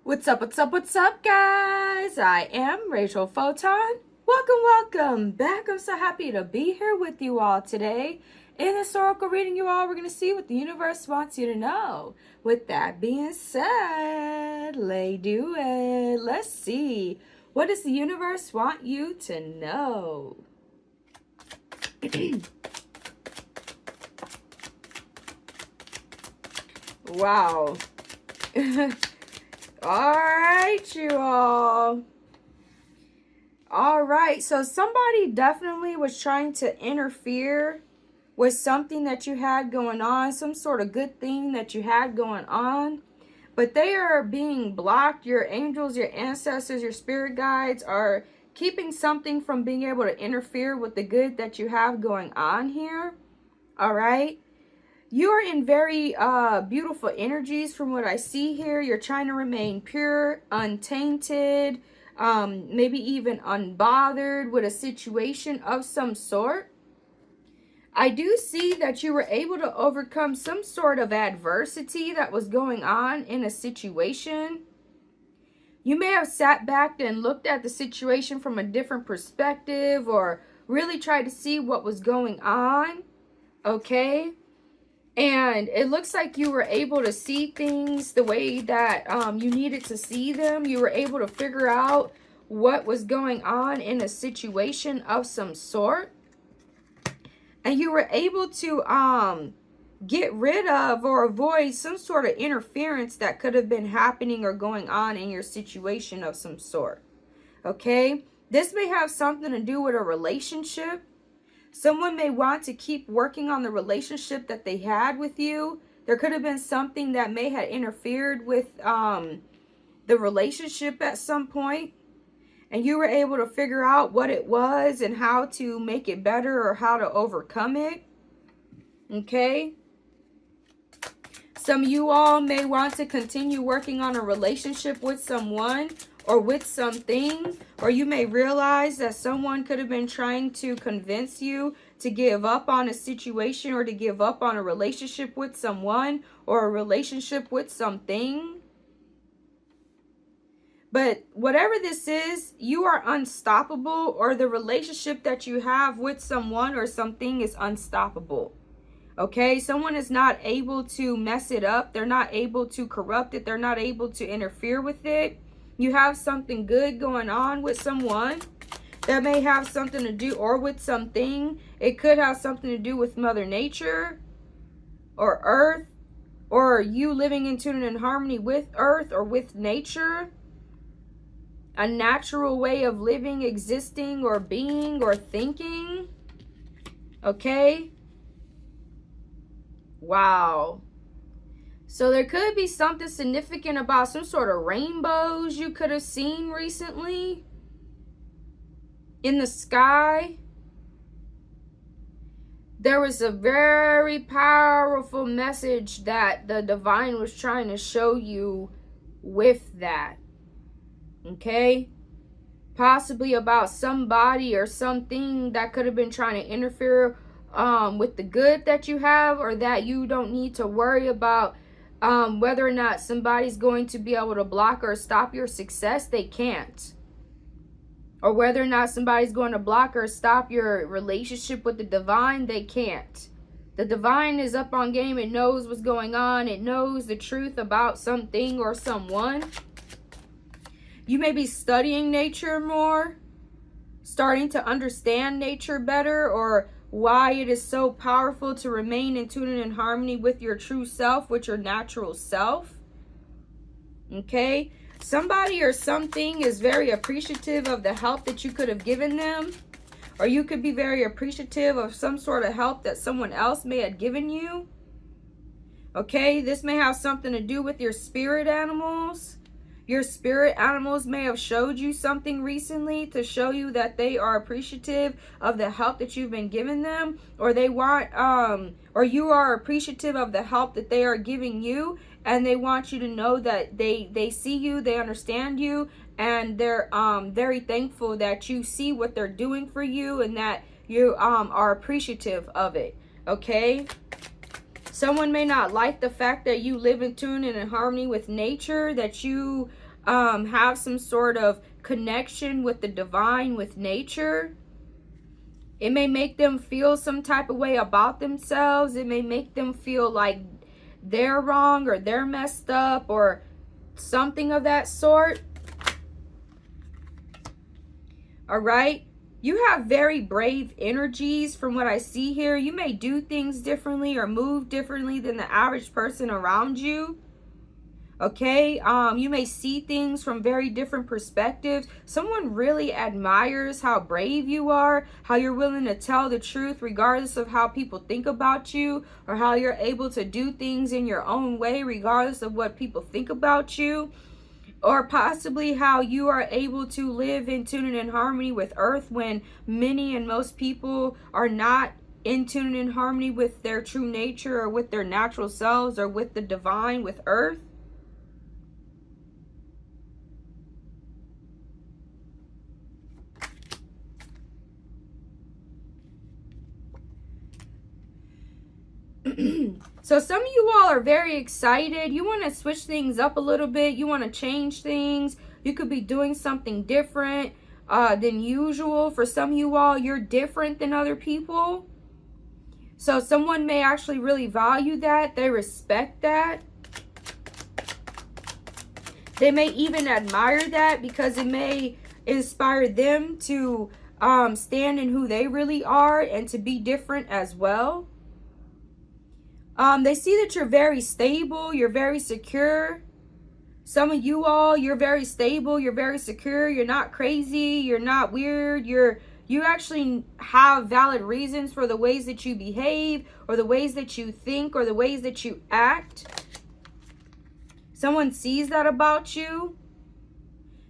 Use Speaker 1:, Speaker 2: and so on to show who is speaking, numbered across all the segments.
Speaker 1: What's up, guys? I am Rachel Photon. Welcome back. I'm so happy to be here with you all today. In this oracle reading, you all, we're going to see what the universe wants you to know. With that being said, let's do it. Let's see. What does the universe want you to know? Wow. Alright, you all. Alright, so somebody definitely was trying to interfere with something that you had going on, some sort of good thing that you had going on, but they are being blocked. Your angels, your ancestors, your spirit guides are keeping something from being able to interfere with the good that you have going on here. Alright. You are in very beautiful energies from what I see here. You're trying to remain pure, untainted, maybe even unbothered with a situation of some sort. I do see that you were able to overcome some sort of adversity that was going on in a situation. You may have sat back and looked at the situation from a different perspective or really tried to see what was going on. Okay? And it looks like you were able to see things the way that you needed to see them. You were able to figure out what was going on in a situation of some sort. And you were able to get rid of or avoid some sort of interference that could have been happening or going on in your situation of some sort. Okay? This may have something to do with a relationship. Someone may want to keep working on the relationship that they had with you. There could have been something that may have interfered with the relationship at some point. And you were able to figure out what it was and how to make it better or how to overcome it. Okay? Some of you all may want to continue working on a relationship with someone or with something, or you may realize that someone could have been trying to convince you to give up on a situation or to give up on a relationship with someone or a relationship with something. But whatever this is, you are unstoppable, or the relationship that you have with someone or something is unstoppable. Okay, someone is not able to mess it up. They're not able to corrupt it. They're not able to interfere with it. You have something good going on with someone that may have something to do, or with something. It could have something to do with Mother Nature or Earth, or you living in tune and in harmony with Earth or with nature. A natural way of living, existing, or being, or thinking. Okay? Wow. So there could be something significant about some sort of rainbows you could have seen recently in the sky. There was a very powerful message that the divine was trying to show you with that. Okay? Possibly about somebody or something that could have been trying to interfere with the good that you have, or that you don't need to worry about whether or not somebody's going to be able to block or stop your success. They can't. Or whether or not somebody's going to block or stop your relationship with the divine. They can't. The divine is up on game. It knows what's going on. It knows the truth about something or someone. You may be studying nature more, starting to understand nature better, or why it is so powerful to remain in tune and in harmony with your true self, with your natural self. Okay? Somebody or something is very appreciative of the help that you could have given them, or you could be very appreciative of some sort of help that someone else may have given you. Okay? This may have something to do with your spirit animals. Your spirit animals may have showed you something recently to show you that they are appreciative of the help that you've been giving them, or they want or you are appreciative of the help that they are giving you, and they want you to know that they see you, they understand you, and they're very thankful that you see what they're doing for you, and that you are appreciative of it. Okay? Someone may not like the fact that you live in tune and in harmony with nature, that you have some sort of connection with the divine, with nature. It may make them feel some type of way about themselves. It may make them feel like they're wrong or they're messed up or something of that sort. All right. You have very brave energies from what I see here. You may do things differently or move differently than the average person around you. Okay, you may see things from very different perspectives. Someone really admires how brave you are, how you're willing to tell the truth regardless of how people think about you, or how you're able to do things in your own way regardless of what people think about you, or possibly how you are able to live in tune and in harmony with earth when many and most people are not in tune and in harmony with their true nature or with their natural selves or with the divine, with earth. So some of you all are very excited. You want to switch things up a little bit. You want to change things. You could be doing something different than usual. For some of you all, you're different than other people. So someone may actually really value that. They respect that. They may even admire that because it may inspire them to stand in who they really are and to be different as well. They see that you're very stable, you're very secure. Some of you all, you're very stable, you're very secure, you're not crazy, you're not weird, you actually have valid reasons for the ways that you behave, or the ways that you think, or the ways that you act. Someone sees that about you.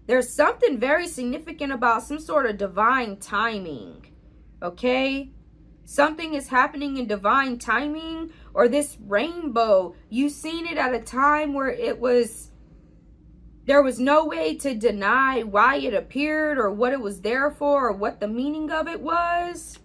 Speaker 1: There's something very significant about some sort of divine timing, okay? Something is happening in divine timing, or this rainbow, you seen it at a time where there was no way to deny why it appeared or what it was there for or what the meaning of it was.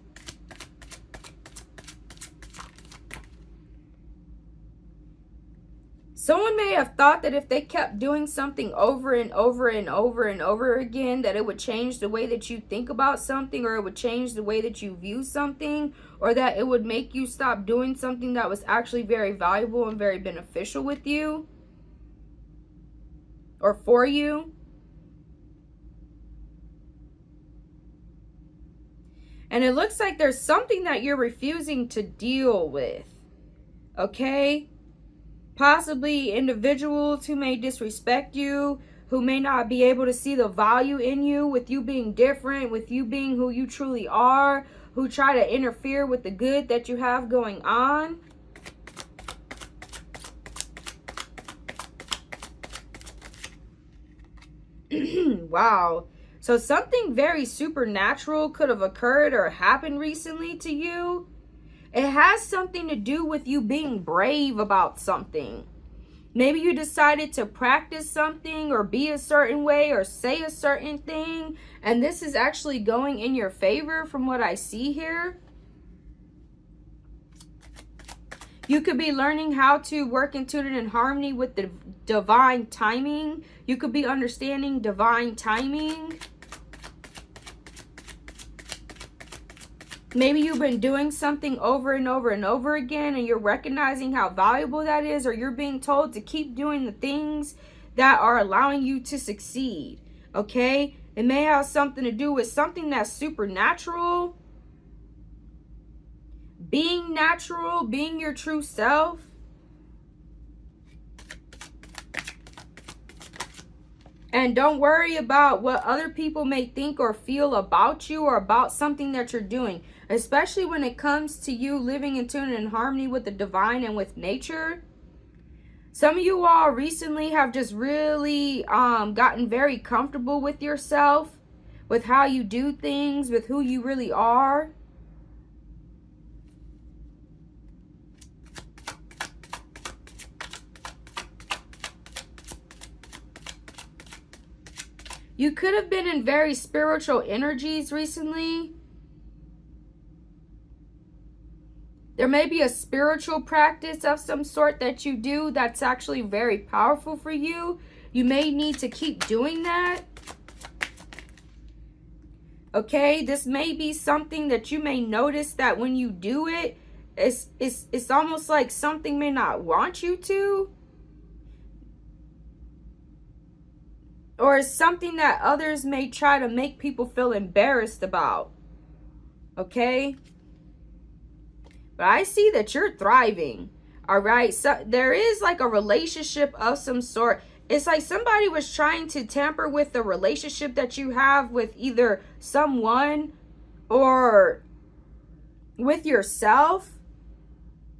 Speaker 1: Someone may have thought that if they kept doing something over and over and over and over again, that it would change the way that you think about something, or it would change the way that you view something, or that it would make you stop doing something that was actually very valuable and very beneficial with you or for you. And it looks like there's something that you're refusing to deal with, okay? Possibly individuals who may disrespect you, who may not be able to see the value in you, with you being different, with you being who you truly are, who try to interfere with the good that you have going on. Wow. So something very supernatural could have occurred or happened recently to you. It has something to do with you being brave about something. Maybe you decided to practice something or be a certain way or say a certain thing, and this is actually going in your favor from what I see here. You could be learning how to work in tune and in harmony with the divine timing. You could be understanding divine timing. Maybe you've been doing something over and over and over again, and you're recognizing how valuable that is, or you're being told to keep doing the things that are allowing you to succeed, okay? It may have something to do with something that's supernatural, being natural, being your true self. And don't worry about what other people may think or feel about you or about something that you're doing, especially when it comes to you living in tune and in harmony with the divine and with nature. Some of you all recently have just really gotten very comfortable with yourself, with how you do things, with who you really are. You could have been in very spiritual energies recently. There may be a spiritual practice of some sort that you do that's actually very powerful for you. You may need to keep doing that. Okay, this may be something that you may notice that when you do it, it's almost like something may not want you to. Or it's something that others may try to make people feel embarrassed about. Okay? But I see that you're thriving. All right? So there is like a relationship of some sort. It's like somebody was trying to tamper with the relationship that you have with either someone or with yourself.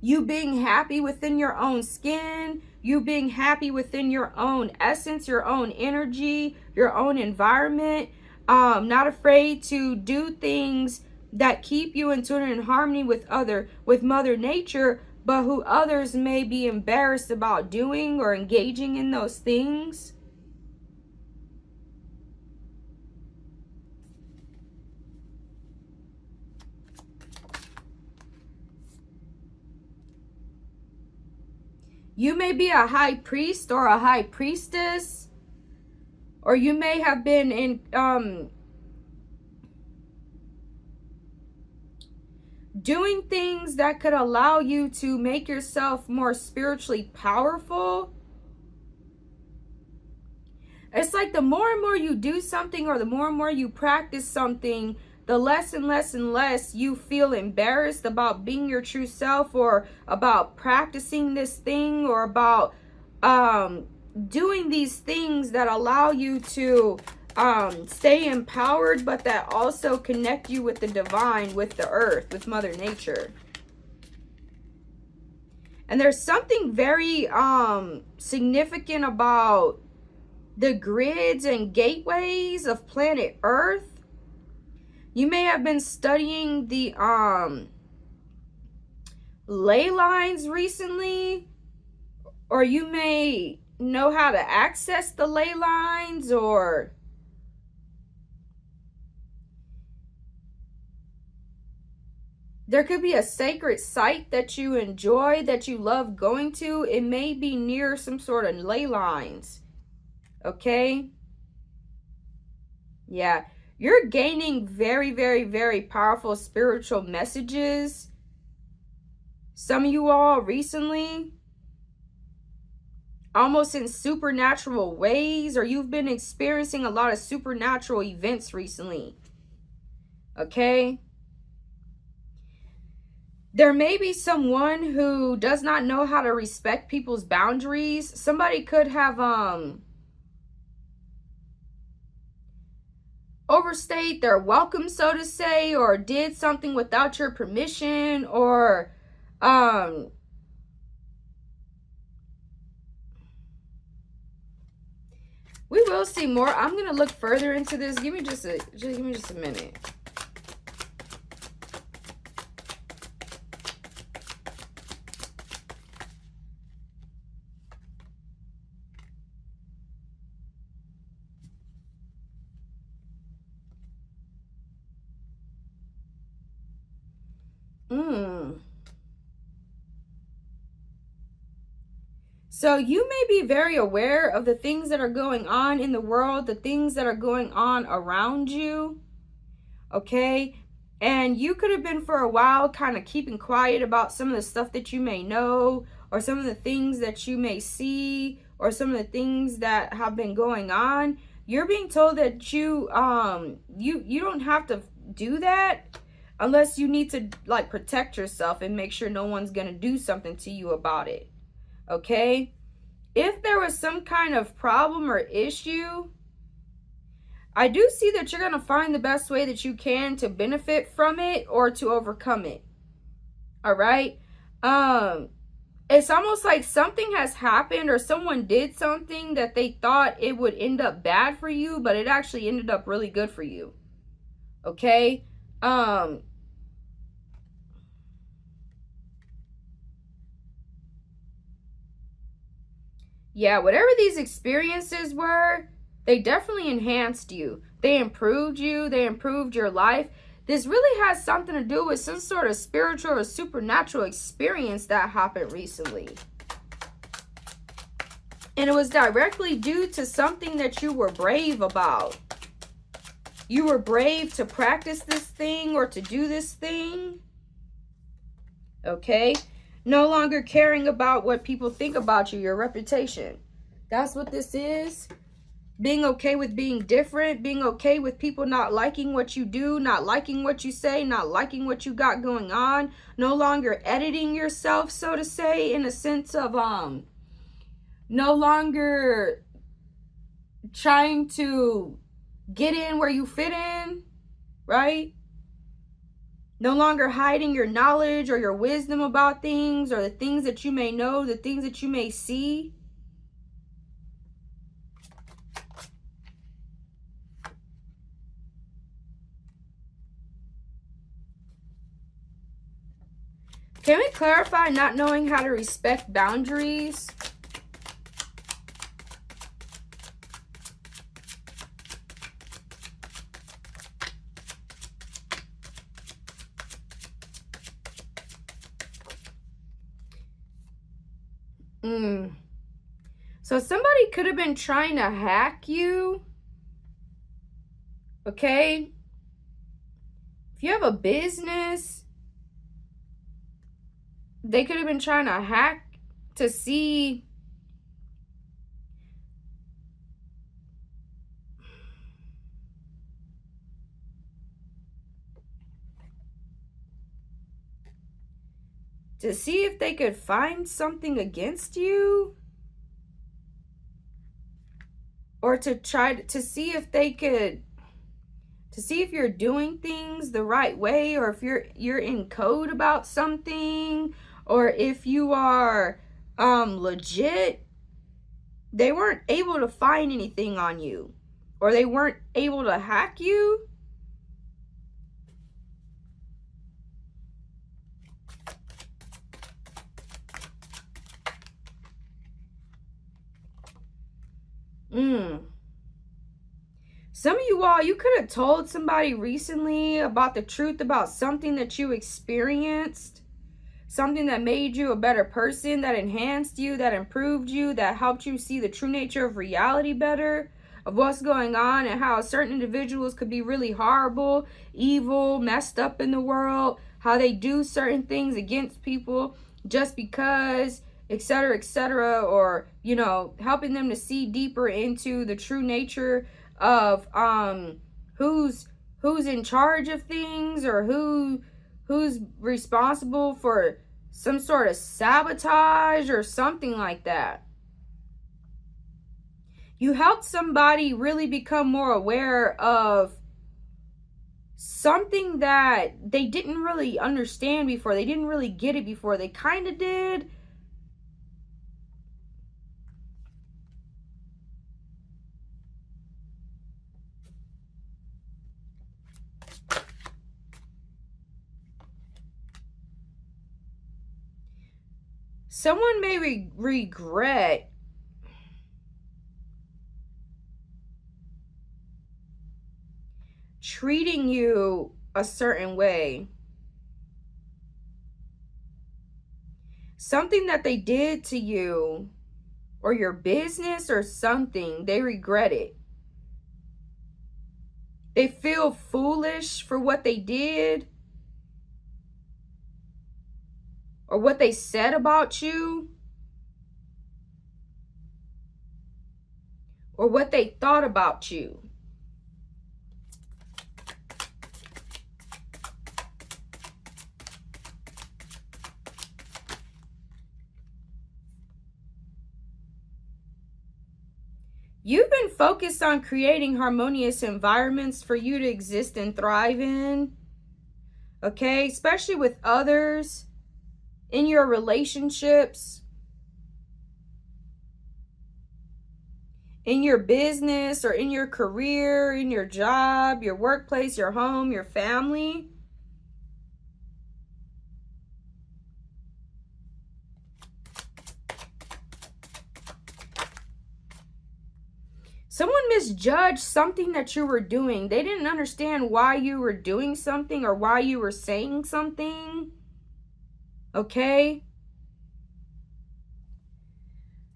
Speaker 1: You being happy within your own skin, you being happy within your own essence, your own energy, your own environment, not afraid to do things that keep you in tune and in harmony with Mother Nature, but who others may be embarrassed about doing or engaging in those things. You may be a high priest or a high priestess, or you may have been in doing things that could allow you to make yourself more spiritually powerful. It's like the more and more you do something, or the more and more you practice something, the less and less and less you feel embarrassed about being your true self, or about practicing this thing, or about doing these things that allow you to stay empowered, but that also connect you with the divine, with the earth, with Mother Nature. And there's something very significant about the grids and gateways of planet Earth. You may have been studying the ley lines recently, or you may know how to access the ley lines, or there could be a sacred site that you enjoy, that you love going to. It may be near some sort of ley lines. Okay? Yeah. You're gaining very, very, very powerful spiritual messages. Some of you all recently, almost in supernatural ways, or you've been experiencing a lot of supernatural events recently. Okay? There may be someone who does not know how to respect people's boundaries. Somebody could have overstayed their welcome, so to say, or did something without your permission, or we will see more. I'm gonna look further into this. Give me just a minute. So you may be very aware of the things that are going on in the world, the things that are going on around you. Okay? And you could have been for a while kind of keeping quiet about some of the stuff that you may know, or some of the things that you may see, or some of the things that have been going on. You're being told that you don't have to do that unless you need to like protect yourself and make sure no one's going to do something to you about it. Okay? If there was some kind of problem or issue, I do see that you're going to find the best way that you can to benefit from it or to overcome it. All right? It's almost like something has happened, or someone did something that they thought it would end up bad for you, but it actually ended up really good for you. Okay? Yeah, whatever these experiences were, they definitely enhanced you. They improved you. They improved your life. This really has something to do with some sort of spiritual or supernatural experience that happened recently. And it was directly due to something that you were brave about. You were brave to practice this thing or to do this thing. Okay? No longer caring about what people think about you, your reputation. That's what this is. Being okay with being different. Being okay with people not liking what you do, not liking what you say, not liking what you got going on. No longer editing yourself, so to say, in a sense of no longer trying to get in where you fit in, right? No longer hiding your knowledge or your wisdom about things, or the things that you may know, the things that you may see. Can we clarify not knowing how to respect boundaries? So somebody could have been trying to hack you. Okay? If you have a business, they could have been trying to hack to see if they could find something against you, or to try to see if they could, to see if you're doing things the right way, or if you're in code about something, or if you are legit. They weren't able to find anything on you, or they weren't able to hack you. Some of you all, you could have told somebody recently about the truth about something that you experienced, something that made you a better person, that enhanced you, that improved you, that helped you see the true nature of reality better, of what's going on, and how certain individuals could be really horrible, evil, messed up in the world, how they do certain things against people just because, etc., or, you know, helping them to see deeper into the true nature of who's in charge of things, or who's responsible for some sort of sabotage or something like that. You helped somebody really become more aware of something that they didn't really understand before. They didn't really get it before. They kind of did. Someone may regret treating you a certain way. Something that they did to you, or your business, or something, they regret it. They feel foolish for what they did, or what they said about you, or what they thought about you. You've been focused on creating harmonious environments for you to exist and thrive in. Okay? Especially with others, in your relationships, in your business, or in your career, in your job, your workplace, your home, your family. Someone misjudged something that you were doing. They didn't understand why you were doing something, or why you were saying something. Okay?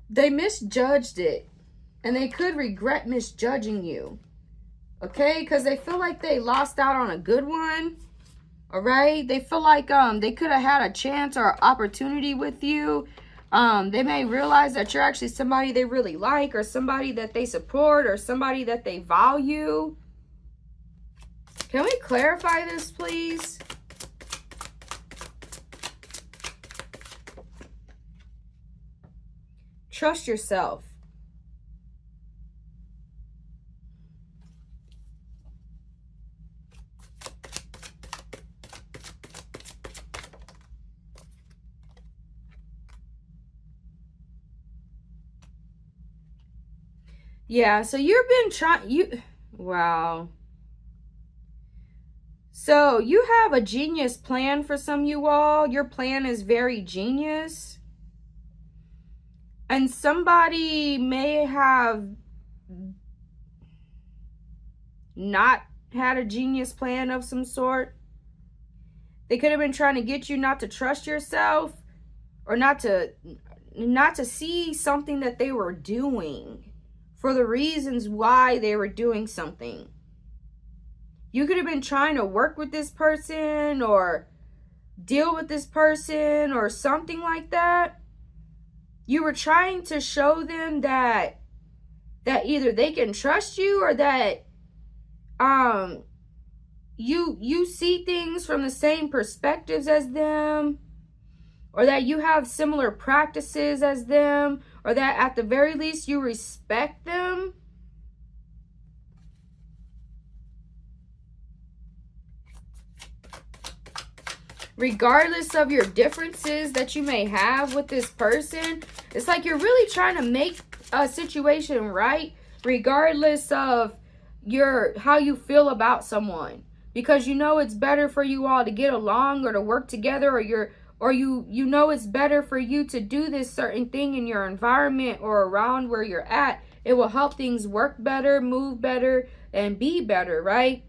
Speaker 1: They misjudged it. And they could regret misjudging you. Okay? Because they feel like they lost out on a good one. All right? They feel like they could have had a chance or opportunity with you. They may realize that you're actually somebody they really like, or somebody that they support, or somebody that they value. Can we clarify this, please? Trust yourself. Yeah, so you've been trying, wow. So you have a genius plan for some you all. Your plan is very genius. And somebody may have not had a genius plan of some sort. They could have been trying to get you not to trust yourself, or not to see something that they were doing for the reasons why they were doing something. You could have been trying to work with this person or deal with this person or something like that. You were trying to show them that either they can trust you, or that you see things from the same perspectives as them, or that you have similar practices as them, or that at the very least you respect them. Regardless of your differences that you may have with this person, it's like you're really trying to make a situation right, regardless of how you feel about someone, because you know it's better for you all to get along or to work together, or you know it's better for you to do this certain thing in your environment or around where you're at. It will help things work better, move better, and be better, right?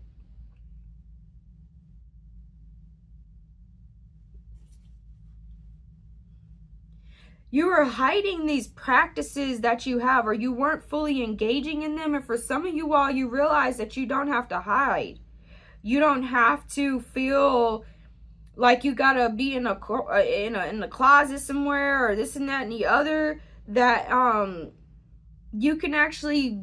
Speaker 1: You were hiding these practices that you have, or you weren't fully engaging in them. And for some of you all, you realize that you don't have to hide. You don't have to feel like you gotta be in the closet somewhere, or this and that and the other. That you can actually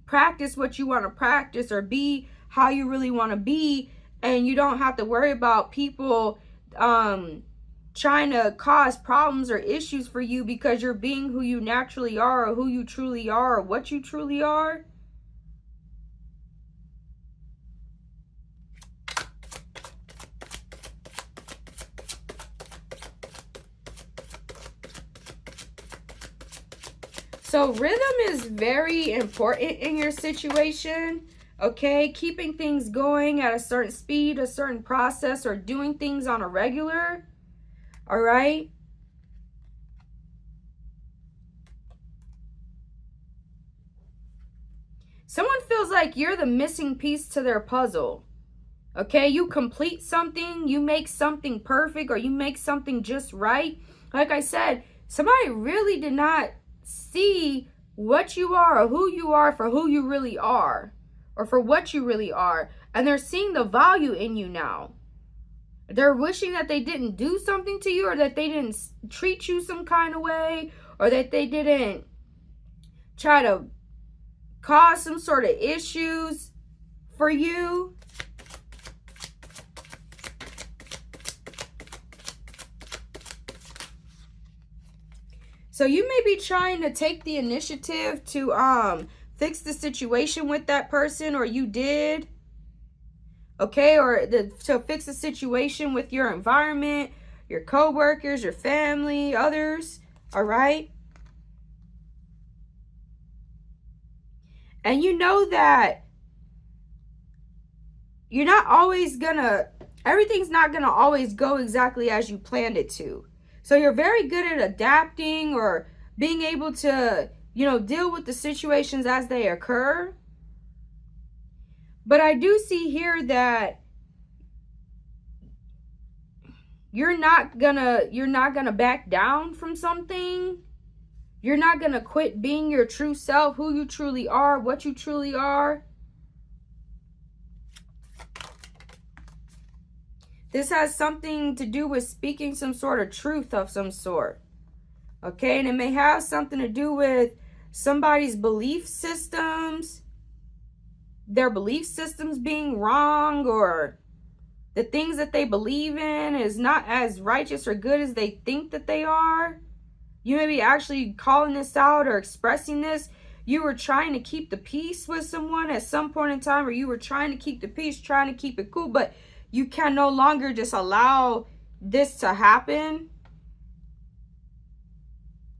Speaker 1: practice what you want to practice, or be how you really want to be, and you don't have to worry about people trying to cause problems or issues for you, because you're being who you naturally are, or who you truly are, or what you truly are. So rhythm is very important in your situation, okay? Keeping things going at a certain speed, a certain process, or doing things on a regular, all right? Someone feels like you're the missing piece to their puzzle, okay? You complete something, you make something perfect, or you make something just right. Like I said, somebody really did not see what you are, or who you are, for who you really are, or for what you really are. And they're seeing the value in you now. They're wishing that they didn't do something to you, or that they didn't treat you some kind of way, or that they didn't try to cause some sort of issues for you. So you may be trying to take the initiative to fix the situation with that person, or you did. Okay, or to fix the situation with your environment, your coworkers, your family, others. All right. And you know that you're not always everything's not gonna always go exactly as you planned it to. So you're very good at adapting, or being able to, deal with the situations as they occur. But I do see here that you're not gonna back down from something. You're not going to quit being your true self, who you truly are, what you truly are. This has something to do with speaking some sort of truth of some sort. Okay, and it may have something to do with somebody's belief systems, their belief systems being wrong, or the things that they believe in is not as righteous or good as they think that they are. You may be actually calling this out or expressing this. You were trying to keep the peace with someone at some point in time, or you were trying to keep the peace, trying to keep it cool, but you can no longer just allow this to happen.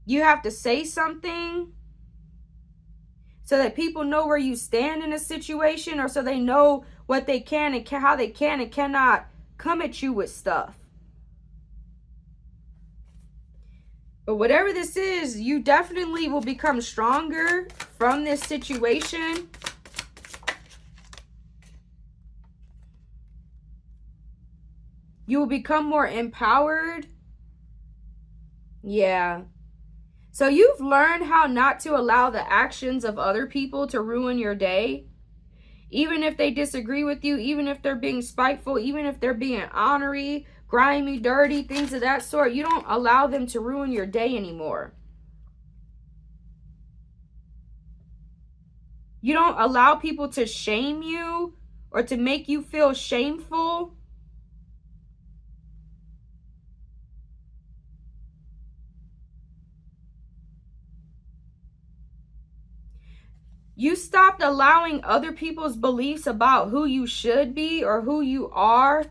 Speaker 1: You have to say something so that people know where you stand in a situation, or so they know what they can and how they can and cannot come at you with stuff. But whatever this is, you definitely will become stronger from this situation. You will become more empowered. Yeah. So you've learned how not to allow the actions of other people to ruin your day. Even if they disagree with you, even if they're being spiteful, even if they're being ornery, grimy, dirty, things of that sort, you don't allow them to ruin your day anymore. You don't allow people to shame you or to make you feel shameful. You stopped allowing other people's beliefs about who you should be or who you are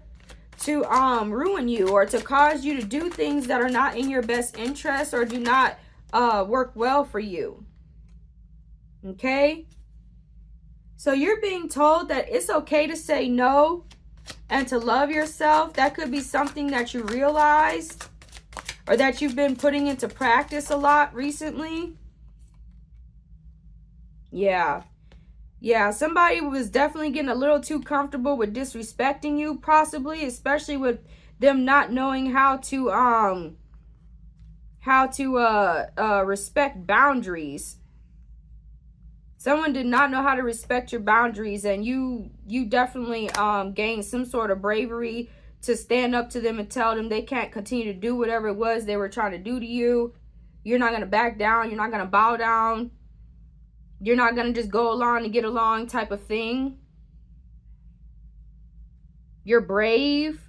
Speaker 1: to ruin you, or to cause you to do things that are not in your best interest or do not work well for you. Okay? So you're being told that it's okay to say no and to love yourself. That could be something that you realized or that you've been putting into practice a lot recently. Yeah. Yeah, somebody was definitely getting a little too comfortable with disrespecting you, possibly, especially with them not knowing how to respect boundaries. Someone did not know how to respect your boundaries, and you definitely gained some sort of bravery to stand up to them and tell them they can't continue to do whatever it was they were trying to do to you. You're not going to back down. You're not going to bow down. You're not going to just go along to get along type of thing. You're brave.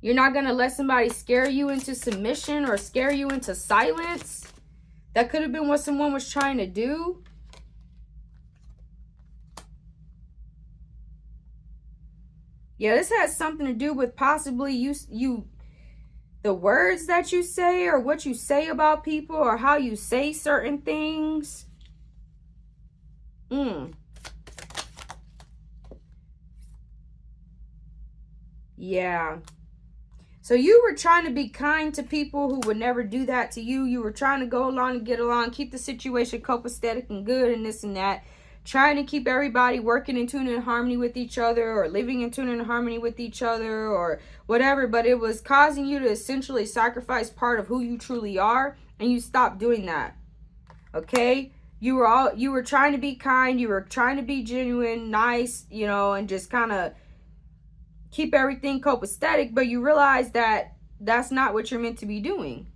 Speaker 1: You're not going to let somebody scare you into submission or scare you into silence. That could have been what someone was trying to do. Yeah, this has something to do with possibly you the words that you say, or what you say about people, or how you say certain things. Yeah. So you were trying to be kind to people who would never do that to you. You were trying to go along and get along, keep the situation copacetic and good and this and that. Trying to keep everybody working in tune and harmony with each other, or living in tune and harmony with each other, or whatever. But it was causing you to essentially sacrifice part of who you truly are, and you stopped doing that. Okay? You were trying to be kind, you were trying to be genuine, nice, you know, and just kind of keep everything copacetic, but you realize that that's not what you're meant to be doing.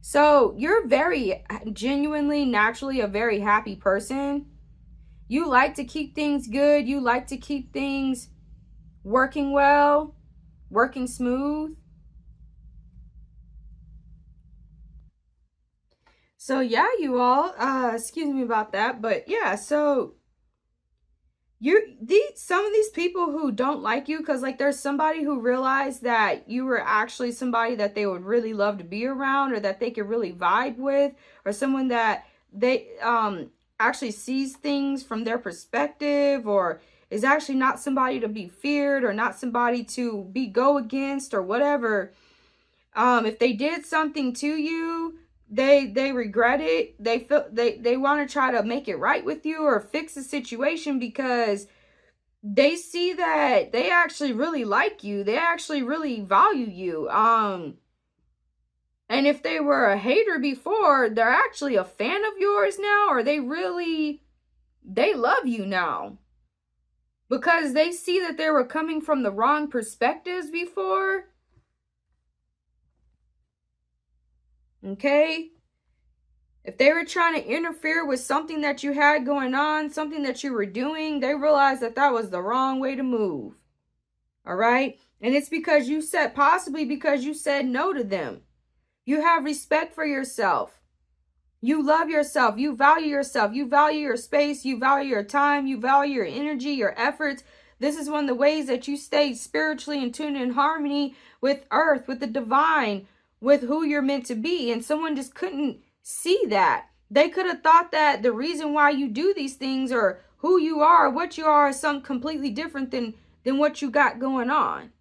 Speaker 1: So you're very genuinely, naturally a very happy person. You like to keep things good. You like to keep things working well, working smooth. So yeah, you all, excuse me about that, but yeah, so some of these people who don't like you, because like there's somebody who realized that you were actually somebody that they would really love to be around, or that they could really vibe with, or someone that they actually sees things from their perspective, or is actually not somebody to be feared, or not somebody to go against, or whatever. If they did something to you, they regret it. They feel they want to try to make it right with you or fix the situation, because they see that they actually really like you. They actually really value you. And if they were a hater before, they're actually a fan of yours now, or they love you now. Because they see that they were coming from the wrong perspectives before. Okay? If they were trying to interfere with something that you had going on, something that you were doing, they realized that that was the wrong way to move. All right? And it's because you said, possibly because you said no to them. You have respect for yourself. You love yourself. You value yourself. You value your space. You value your time. You value your energy, your efforts. This is one of the ways that you stay spiritually in tune, in harmony with earth, with the divine, with who you're meant to be. And someone just couldn't see that. They could have thought that the reason why you do these things, or who you are, what you are, is something completely different than what you got going on,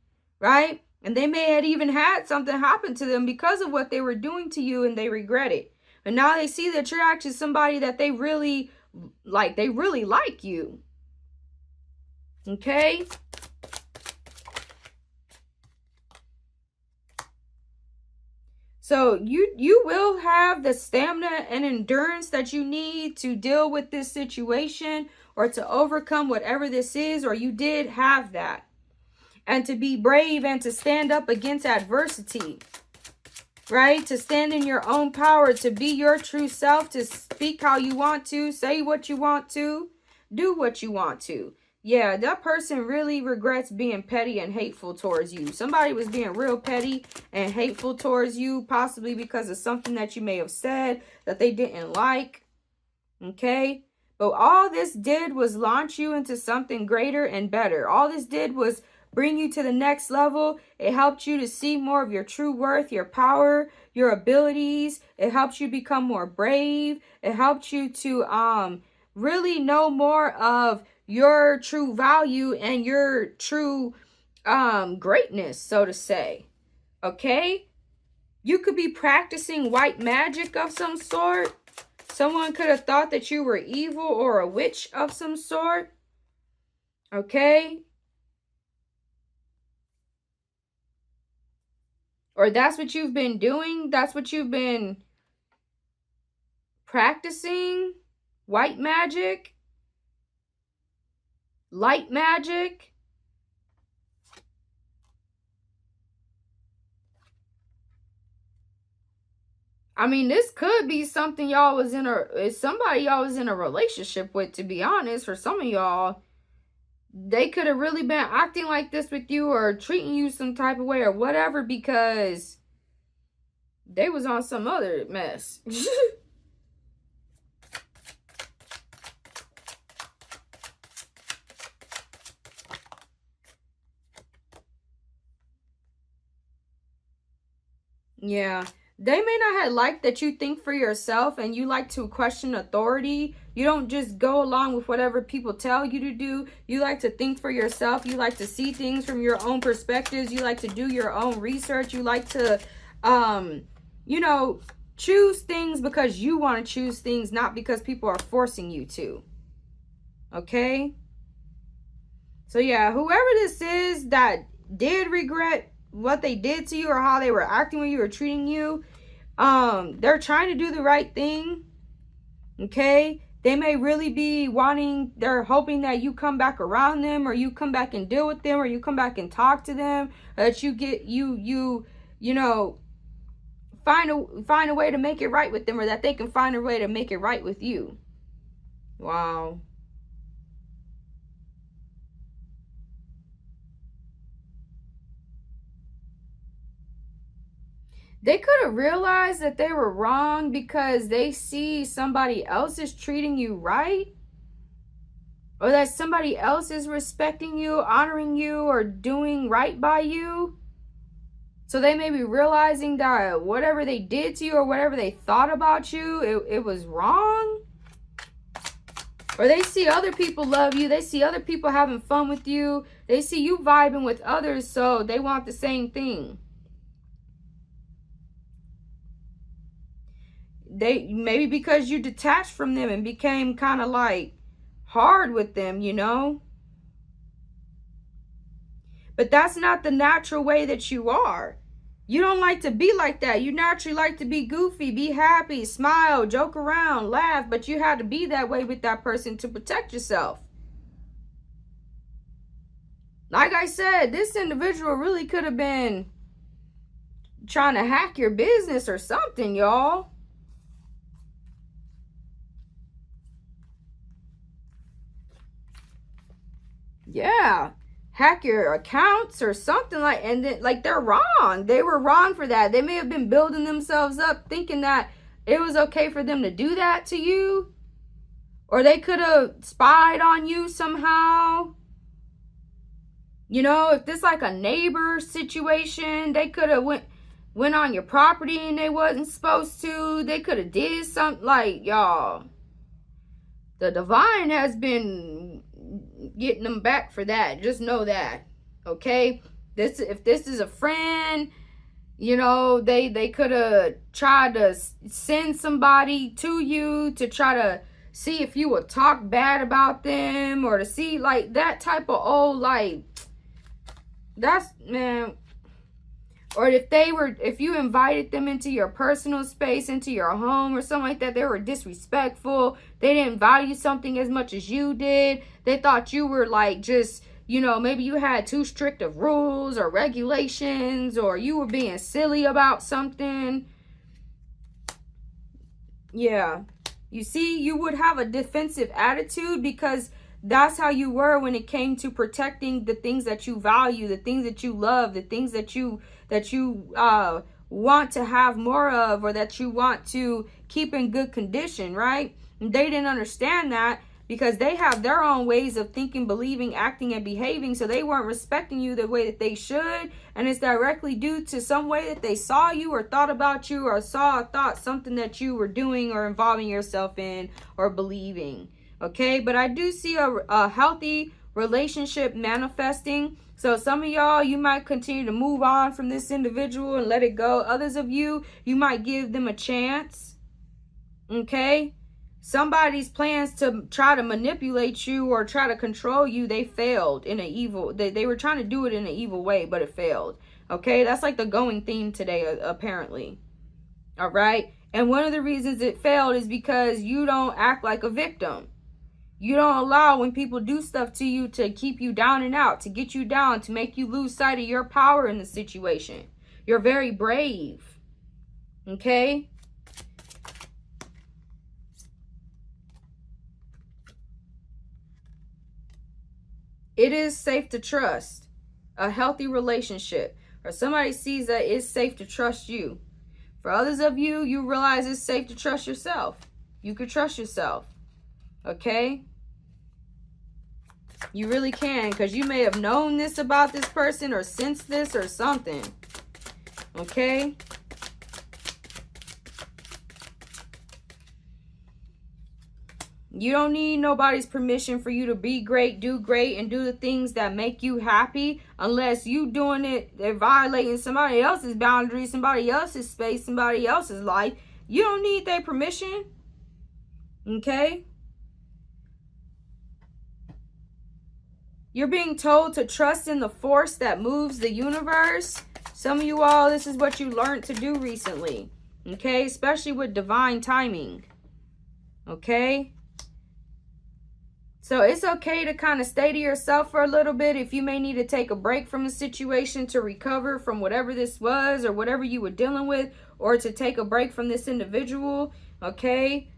Speaker 1: right? And they may have even had something happen to them because of what they were doing to you, and they regret it. And now they see that you're actually somebody that they really like. They really like you. Okay? So you will have the stamina and endurance that you need to deal with this situation, or to overcome whatever this is, or you did have that. And to be brave and to stand up against adversity. Right? To stand in your own power, to be your true self, to speak how you want to, say what you want to, do what you want to. Yeah, that person really regrets being petty and hateful towards you. Somebody was being real petty and hateful towards you, possibly because of something that you may have said that they didn't like. Okay? But all this did was launch you into something greater and better. All this did was bring you to the next level. It helped you to see more of your true worth, your power, your abilities. It helps you become more brave. It helped you to really know more of your true value and your true greatness, so to say. Okay? You could be practicing white magic of some sort. Someone could have thought that you were evil or a witch of some sort. Okay? Or that's what you've been doing. That's what you've been practicing. White magic. Light magic. I mean, this could be something y'all was in somebody y'all was in a relationship with, to be honest. For some of y'all, they could have really been acting like this with you, or treating you some type of way, or whatever, because they was on some other mess. Yeah. They may not have liked that you think for yourself and you like to question authority. You don't just go along with whatever people tell you to do. You like to think for yourself. You like to see things from your own perspectives. You like to do your own research. You like to, you know, choose things because you want to choose things, not because people are forcing you to. Okay? So yeah, whoever this is that did regret what they did to you, or how they were acting when you were treating you, they're trying to do the right thing. Okay? They may really be they're hoping that you come back around them, or you come back and deal with them, or you come back and talk to them, that you get you know, find a way to make it right with them, or that they can find a way to make it right with you. Wow. They could have realized that they were wrong because they see somebody else is treating you right, or that somebody else is respecting you, honoring you, or doing right by you. So they may be realizing that whatever they did to you, or whatever they thought about you, it was wrong. Or they see other people love you. They see other people having fun with you. They see you vibing with others, so they want the same thing. Maybe because you detached from them and became kind of like hard with them, you know. But that's not the natural way that you are. You don't like to be like that. You naturally like to be goofy, be happy, smile, joke around, laugh, but you had to be that way with that person to protect yourself. Like I said, this individual really could have been trying to hack your business or something, y'all. Yeah. Hack your accounts or something like, and then, like, they're wrong. They were wrong for that. They may have been building themselves up thinking that it was okay for them to do that to you, or they could have spied on you somehow. You know, if this like a neighbor situation, they could have went on your property and they wasn't supposed to. They could have did something. Like, y'all, the divine has been getting them back for that. Just know that, okay? If this is a friend, you know, they could have tried to send somebody to you to try to see if you would talk bad about them, or to see like that type of old, like, that's, man. Or if you invited them into your personal space, into your home or something like that, they were disrespectful. They didn't value something as much as you did. They thought you were like, just, you know, maybe you had too strict of rules or regulations, or you were being silly about something. Yeah. You see, you would have a defensive attitude because that's how you were when it came to protecting the things that you value, the things that you love, the things that you want to have more of, or that you want to keep in good condition, right? And they didn't understand that because they have their own ways of thinking, believing, acting, and behaving. So they weren't respecting you the way that they should. And it's directly due to some way that they saw you or thought about you, or thought something that you were doing or involving yourself in or believing. Okay, but I do see a healthy relationship manifesting. So some of y'all, you might continue to move on from this individual and let it go. Others of you, you might give them a chance. Okay, somebody's plans to try to manipulate you or try to control you, they failed in an evil. They were trying to do it in an evil way, but it failed. Okay, that's like the going theme today, apparently. All right, and one of the reasons it failed is because you don't act like a victim. You don't allow when people do stuff to you to keep you down and out, to get you down, to make you lose sight of your power in the situation. You're very brave. Okay? It is safe to trust a healthy relationship, or somebody sees that it's safe to trust you. For others of you, you realize it's safe to trust yourself. You can trust yourself. Okay? You really can, because you may have known this about this person or sensed this or something. Okay? You don't need nobody's permission for you to be great, do great, and do the things that make you happy, unless you doing it, they're violating somebody else's boundaries, somebody else's space, somebody else's life. You don't need their permission. Okay? You're being told to trust in the force that moves the universe. Some of you all, this is what you learned to do recently. Okay? Especially with divine timing. Okay? So it's okay to kind of stay to yourself for a little bit if you may need to take a break from the situation to recover from whatever this was or whatever you were dealing with, or to take a break from this individual. Okay?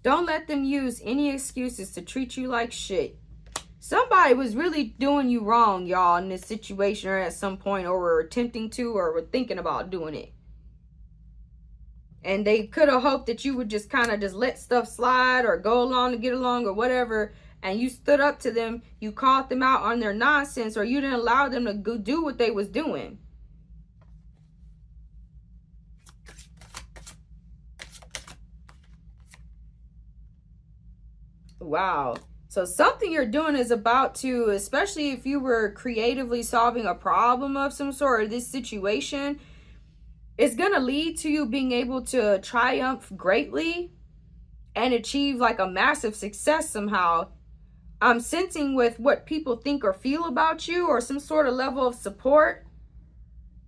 Speaker 1: Don't let them use any excuses to treat you like shit. Somebody was really doing you wrong, y'all, in this situation, or at some point, or were attempting to, or were thinking about doing it. And they could have hoped that you would just kind of just let stuff slide or go along to get along or whatever. And you stood up to them. You called them out on their nonsense, or you didn't allow them to go do what they was doing. Wow. So something you're doing is about to, especially if you were creatively solving a problem of some sort, or this situation, it's going to lead to you being able to triumph greatly. and achieve like a massive success somehow. I'm sensing with what people think or feel about you, or some sort of level of support.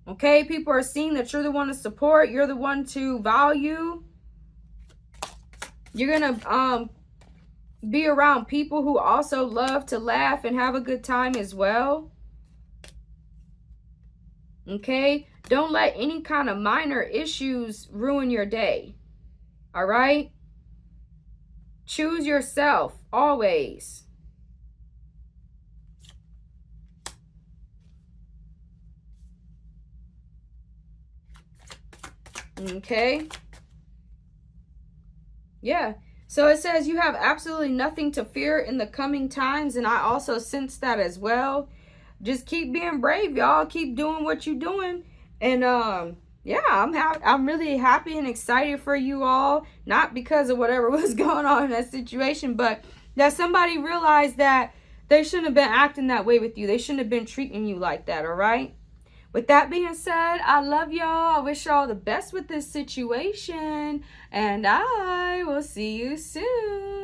Speaker 1: Okay, people are seeing that you're the one to support, you're the one to value. You're gonna be around people who also love to laugh and have a good time as well. Okay, don't let any kind of minor issues ruin your day. All right, choose yourself always. Okay, yeah, so it says you have absolutely nothing to fear in the coming times, and I also sense that as well. Just keep being brave, y'all. Keep doing what you're doing. And yeah, I'm really happy and excited for you all. Not because of whatever was going on in that situation, but that somebody realized that they shouldn't have been acting that way with you. They shouldn't have been treating you like that, all right? With that being said, I love y'all. I wish y'all the best with this situation. And I will see you soon.